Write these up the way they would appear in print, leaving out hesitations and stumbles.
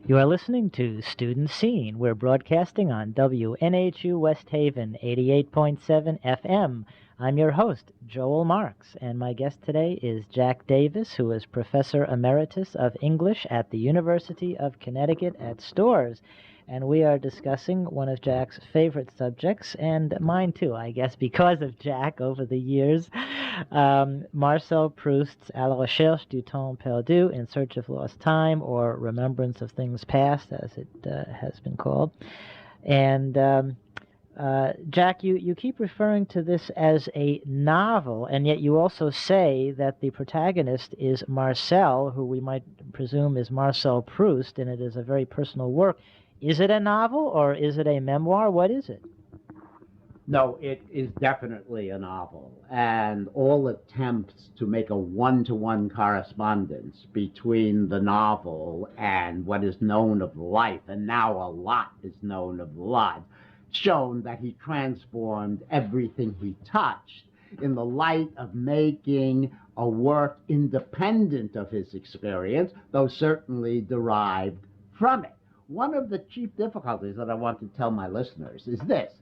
You are listening to Student Scene. We're broadcasting on WNHU West Haven 88.7 FM. I'm your host, Joel Marks, and my guest today is Jack Davis, who is Professor Emeritus of English at the University of Connecticut at Storrs. And we are discussing one of Jack's favorite subjects, and mine too, I guess, because of Jack over the years. Marcel Proust's À la recherche du temps perdu, In Search of Lost Time, or Remembrance of Things Past, as it has been called. And Jack, you keep referring to this as a novel, and yet you also say that the protagonist is Marcel, who we might presume is Marcel Proust, and it is a very personal work. Is it a novel, or is it a memoir? What is it? No, it is definitely a novel, and all attempts to make a one-to-one correspondence between the novel and what is known of life, and now a lot is known of life, shown that he transformed everything he touched in the light of making a work independent of his experience, though certainly derived from it. One of the chief difficulties that I want to tell my listeners is this.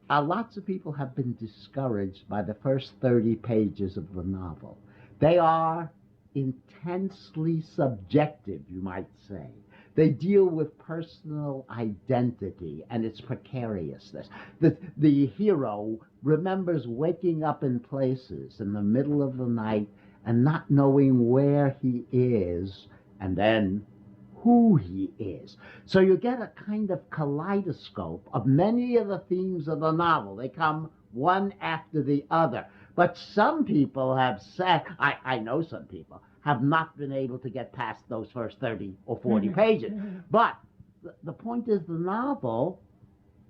Lots of people have been discouraged by the first 30 pages of the novel. They are intensely subjective, you might say. They deal with personal identity and its precariousness. The hero remembers waking up in places in the middle of the night and not knowing where he is, and then who he is. So you get a kind of kaleidoscope of many of the themes of the novel. They come one after the other. But some people have said, I know some people, have not been able to get past those first 30 or 40 pages. But the point is the novel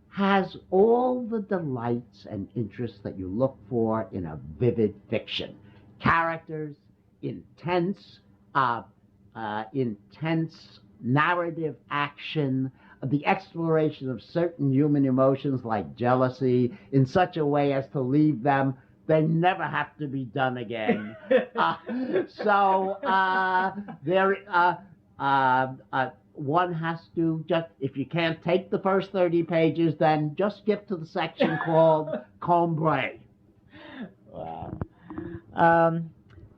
has all the delights and interests that you look for in a vivid fiction. Characters, intense narrative action, the exploration of certain human emotions like jealousy in such a way as to leave them, they never have to be done again. One has to just, if you can't take the first 30 pages, then just skip to the section called Combray. Wow.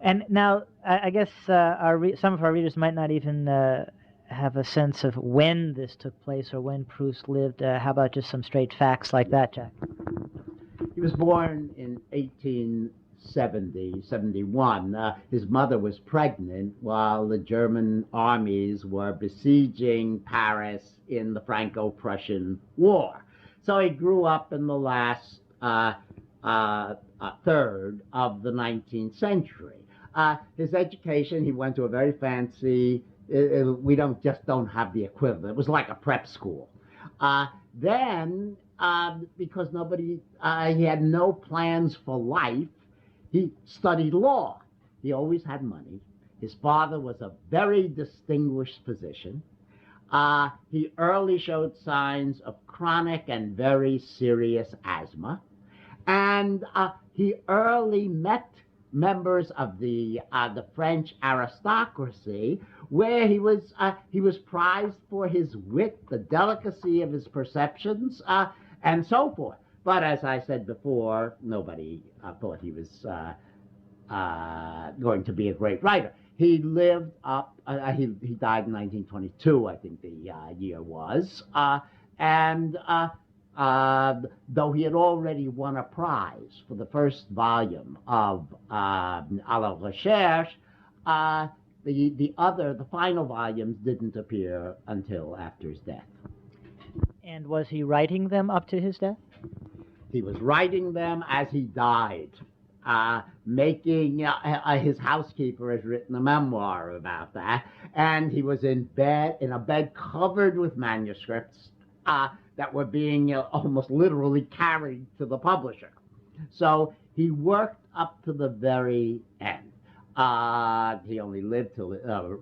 And now, I guess some of our readers might not even have a sense of when this took place or when Proust lived. How about just some straight facts like that, Jack? He was born in 71. His mother was pregnant while the German armies were besieging Paris in the Franco-Prussian War. So he grew up in the last third of the 19th century. His education, he went to a very fancy, we don't have the equivalent. It was like a prep school. Then, because he had no plans for life, he studied law. He always had money. His father was a very distinguished physician. He early showed signs of chronic and very serious asthma. And he early met members of the French aristocracy, where he was prized for his wit, the delicacy of his perceptions, and so forth. But as I said before, nobody thought he was going to be a great writer. He lived up. He died in 1922, I think the year was, and. Though he had already won a prize for the first volume of À la recherche, the final volumes didn't appear until after his death. And was he writing them up to his death? He was writing them as he died. His housekeeper has written a memoir about that, and he was in a bed covered with manuscripts that were being almost literally carried to the publisher. So he worked up to the very end. He only lived till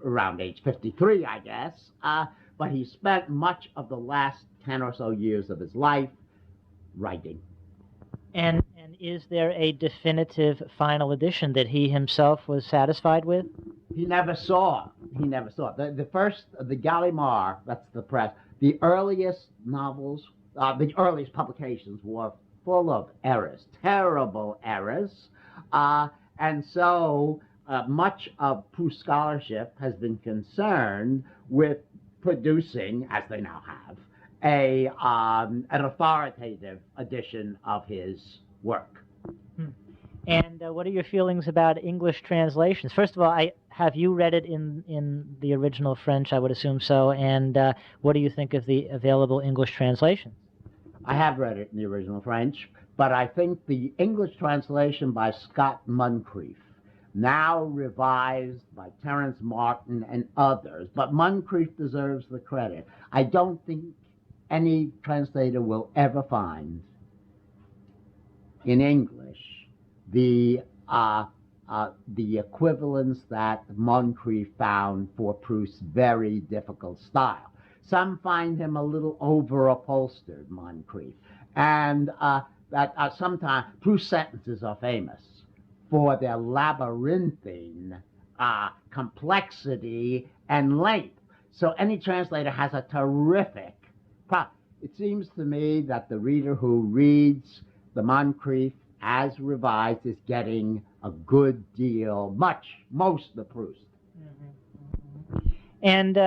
around age 53, I guess, but he spent much of the last 10 or so years of his life writing. And And is there a definitive final edition that he himself was satisfied with? He never saw. He never saw. The first, the Gallimard, that's the press, the earliest novels, the earliest publications were full of errors, terrible errors. And so much of Proust scholarship has been concerned with producing, as they now have, an authoritative edition of his work. And what are your feelings about English translations? First of all, have you read it in the original French? I would assume so. And what do you think of the available English translations? I have read it in the original French, but I think the English translation by Scott Moncrief, now revised by Terence Martin and others, but Moncrief deserves the credit. I don't think any translator will ever find in English the equivalence that Moncrief found for Proust's very difficult style. Some find him a little over-upholstered, Moncrief, and that sometimes Proust's sentences are famous for their labyrinthine complexity and length. So any translator has a terrific problem. It seems to me that the reader who reads the Moncrief as revised is getting a good deal, most of Proust. And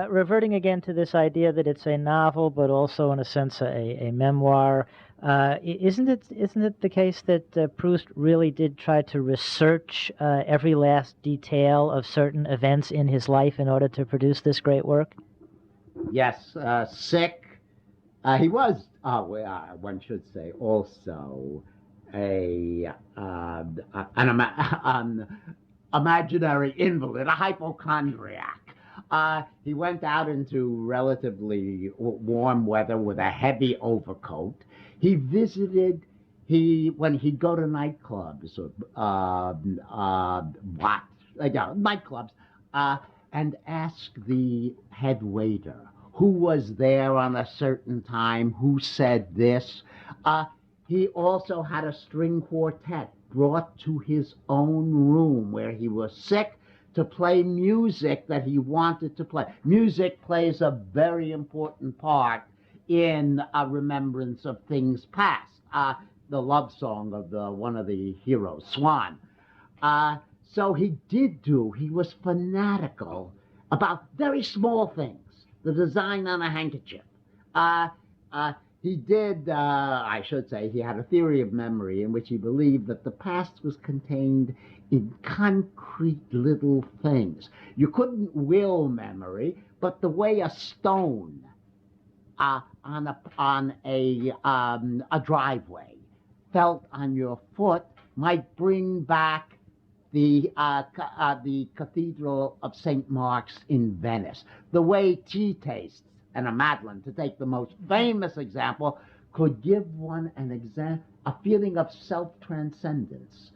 reverting again to this idea that it's a novel, but also in a sense a memoir, isn't it the case that Proust really did try to research every last detail of certain events in his life in order to produce this great work? Yes, sick. He was, one should say, also an imaginary invalid, a hypochondriac. He went out into relatively warm weather with a heavy overcoat. He visited, when he'd go to nightclubs, nightclubs, and ask the head waiter who was there on a certain time, who said this. He also had a string quartet brought to his own room where he was sick to play music that he wanted to play. Music plays a very important part in a remembrance of things past. The love song of one of the heroes, Swan. So he was fanatical about very small things. The design on a handkerchief. He did, I should say, he had a theory of memory in which he believed that the past was contained in concrete little things. You couldn't will memory, but the way a stone on a driveway felt on your foot might bring back the Cathedral of St. Mark's in Venice. The way tea tastes, and a Madeleine, to take the most famous example, could give one a feeling of self-transcendence,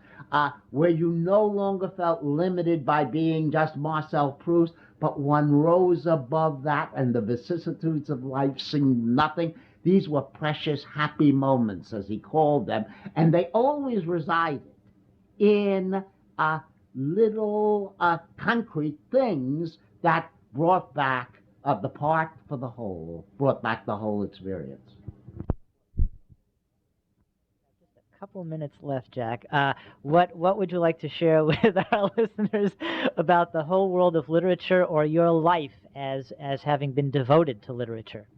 where you no longer felt limited by being just Marcel Proust, but one rose above that and the vicissitudes of life seemed nothing. These were precious, happy moments, as he called them, and they always resided in little concrete things that brought back the part for the whole, brought back the whole experience. Just a couple minutes left, Jack. What would you like to share with our listeners about the whole world of literature or your life as having been devoted to literature?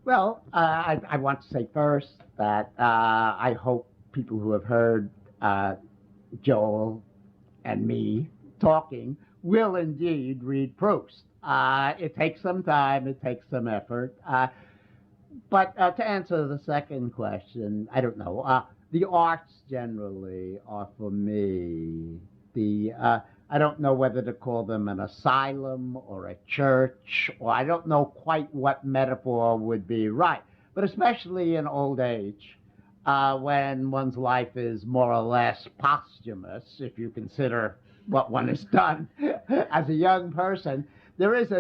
Well, I want to say first that I hope people who have heard Joel and me talking will indeed read Proust. It takes some time, it takes some effort. But to answer the second question, I don't know. The arts generally are for me I don't know whether to call them an asylum or a church, or I don't know quite what metaphor would be right. But especially in old age, when one's life is more or less posthumous, if you consider what one has done as a young person, there is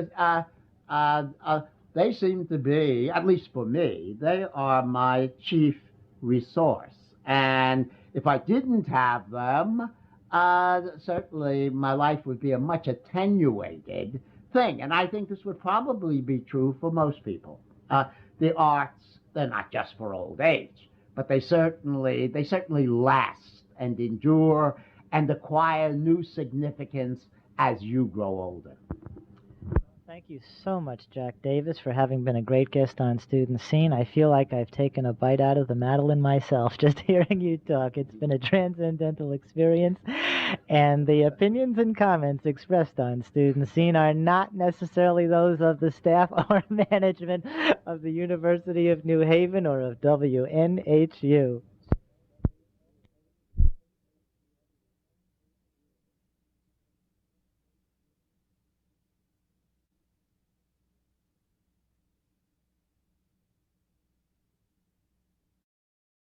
they seem to be, at least for me, they are my chief resource. And if I didn't have them, certainly my life would be a much attenuated thing. And I think this would probably be true for most people. The arts, they're not just for old age, but they certainly last and endure and acquire new significance as you grow older. Thank you so much, Jack Davis, for having been a great guest on Student Scene. I feel like I've taken a bite out of the Madeline myself just hearing you talk. It's been a transcendental experience, and the opinions and comments expressed on Student Scene are not necessarily those of the staff or management of the University of New Haven or of WNHU.